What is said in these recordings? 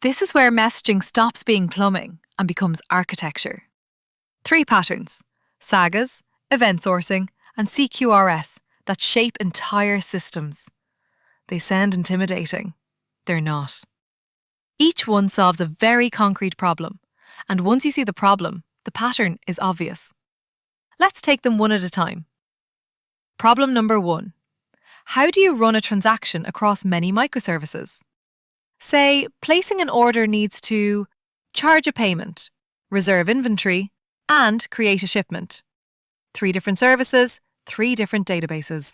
This is where messaging stops being plumbing and becomes architecture. 3 patterns: Sagas, event sourcing, and CQRS that shape entire systems. They sound intimidating. They're not. Each one solves a very concrete problem, and once you see the problem, the pattern is obvious. Let's take them one at a time. Problem number 1. How do you run a transaction across many microservices? Say, placing an order needs to charge a payment, reserve inventory, and create a shipment. 3 different services, 3 different databases.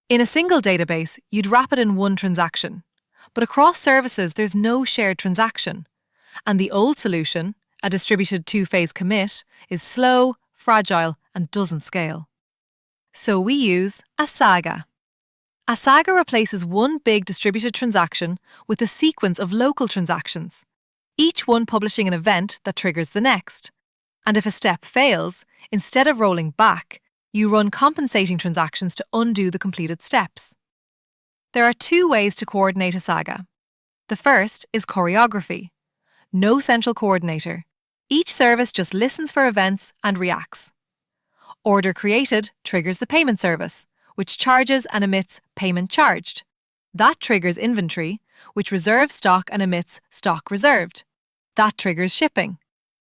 In a single database, you'd wrap it in one transaction. But across services, there's no shared transaction. And the old solution, a distributed 2-phase commit, is slow, fragile, and doesn't scale. So we use a Saga. A Saga replaces one big distributed transaction with a sequence of local transactions, each one publishing an event that triggers the next. And if a step fails, instead of rolling back, you run compensating transactions to undo the completed steps. There are 2 ways to coordinate a Saga. The first is choreography. No central coordinator. Each service just listens for events and reacts. Order created triggers the payment service, which charges and emits payment charged. That triggers inventory, which reserves stock and emits stock reserved. That triggers shipping.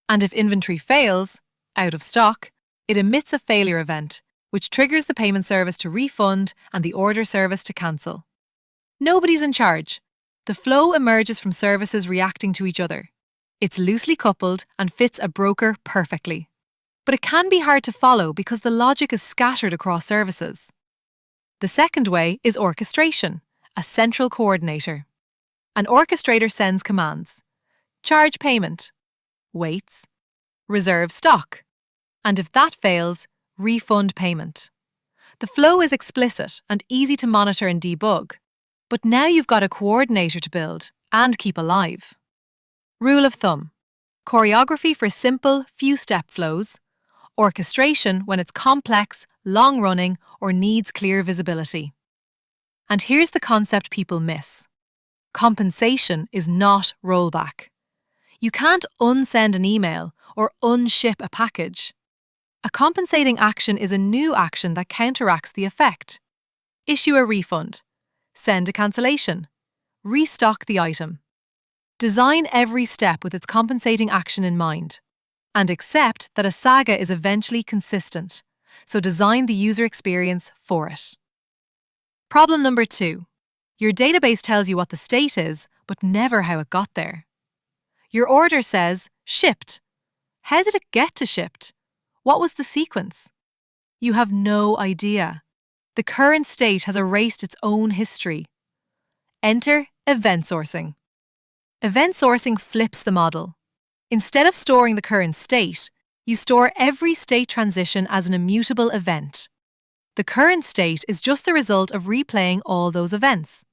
And if inventory fails, out of stock, it emits a failure event, which triggers the payment service to refund and the order service to cancel. Nobody's in charge. The flow emerges from services reacting to each other. It's loosely coupled and fits a broker perfectly. But it can be hard to follow because the logic is scattered across services. The second way is orchestration, a central coordinator. An orchestrator sends commands: charge payment, waits, reserve stock, and if that fails, refund payment. The flow is explicit and easy to monitor and debug, but now you've got a coordinator to build and keep alive. Rule of thumb: choreography for simple, few-step flows, orchestration when it's complex, long-running, or needs clear visibility. And here's the concept people miss. Compensation is not rollback. You can't unsend an email or unship a package. A compensating action is a new action that counteracts the effect. Issue a refund. Send a cancellation. Restock the item. Design every step with its compensating action in mind. And accept that a Saga is eventually consistent, so design the user experience for it. Problem number 2. Your database tells you what the state is, but never how it got there. Your order says, shipped. How did it get to shipped? What was the sequence? You have no idea. The current state has erased its own history. Enter event sourcing. Event sourcing flips the model. Instead of storing the current state, you store every state transition as an immutable event. The current state is just the result of replaying all those events.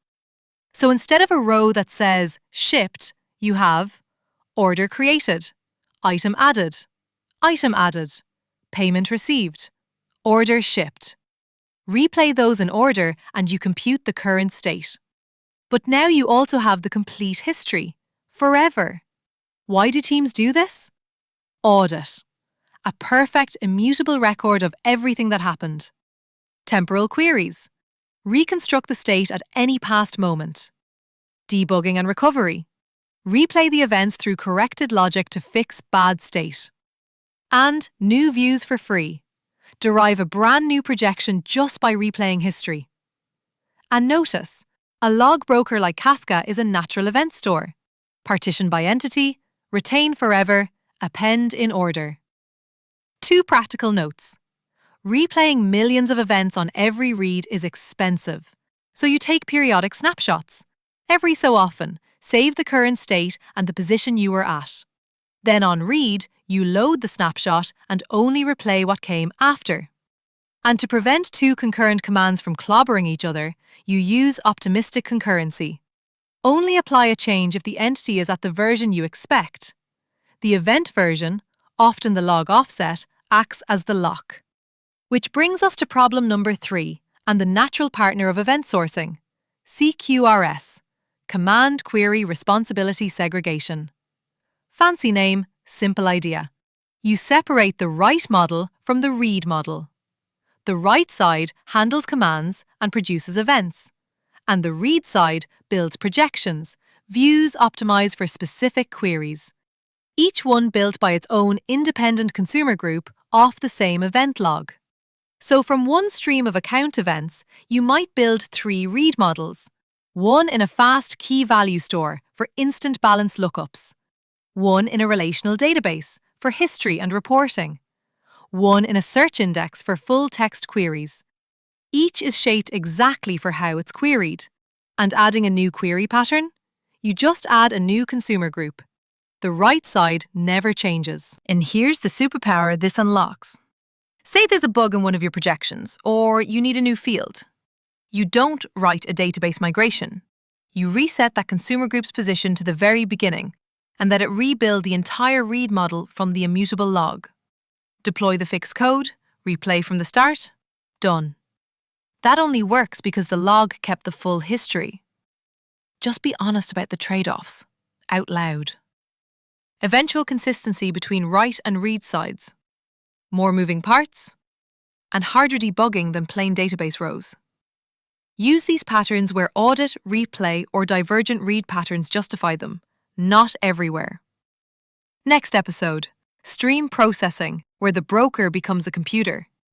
So instead of a row that says shipped, you have order created, item added, payment received, order shipped. Replay those in order and you compute the current state. But now you also have the complete history, forever. Why do teams do this? Audit. A perfect, immutable record of everything that happened. Temporal queries. Reconstruct the state at any past moment. Debugging and recovery. Replay the events through corrected logic to fix bad state. And new views for free. Derive a brand new projection just by replaying history. And notice, a log broker like Kafka is a natural event store. Partition by entity, retain forever, append in order. 2 practical notes. Replaying millions of events on every read is expensive, so you take periodic snapshots. Every so often, save the current state and the position you were at. Then on read, you load the snapshot and only replay what came after. And to prevent 2 concurrent commands from clobbering each other, you use optimistic concurrency. Only apply a change if the entity is at the version you expect. The event version, often the log offset, acts as the lock. Which brings us to problem number 3 and the natural partner of event sourcing, CQRS, Command Query Responsibility Segregation. Fancy name, simple idea. You separate the write model from the read model. The write side handles commands and produces events, and the read side builds projections, views optimized for specific queries, each one built by its own independent consumer group off the same event log. So from one stream of account events, you might build 3 read models. One in a fast key value store for instant balance lookups. One in a relational database for history and reporting. One in a search index for full text queries. Each is shaped exactly for how it's queried. And adding a new query pattern? You just add a new consumer group. The right side never changes. And here's the superpower this unlocks. Say there's a bug in one of your projections, or you need a new field. You don't write a database migration. You reset that consumer group's position to the very beginning, and let it rebuild the entire read model from the immutable log. Deploy the fixed code, replay from the start, done. That only works because the log kept the full history. Just be honest about the trade-offs, out loud. Eventual consistency between write and read sides. More moving parts, and harder debugging than plain database rows. Use these patterns where audit, replay, or divergent read patterns justify them, not everywhere. Next episode, stream processing, where the broker becomes a computer.